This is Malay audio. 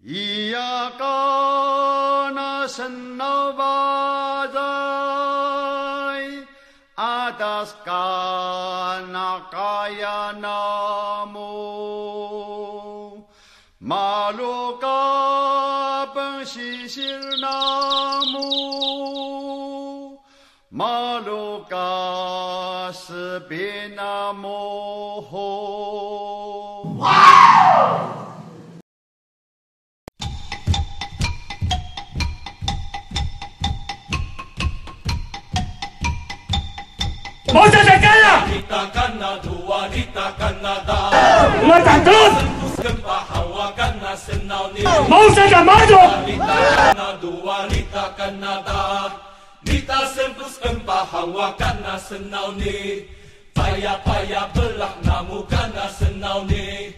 Iyakana senawazai atas kana kaya namu maluka pesisir namu maluka sebinamu Mau saya kaya. Kita karena dua, kita karena dah. Mata terus. Gempa hawa karena senau ni. Mau saya maju. Kita karena dua, kita karena dah. Kita sempus gempa hawa karena senau ni. Payah-payah belah namu karena senau ni.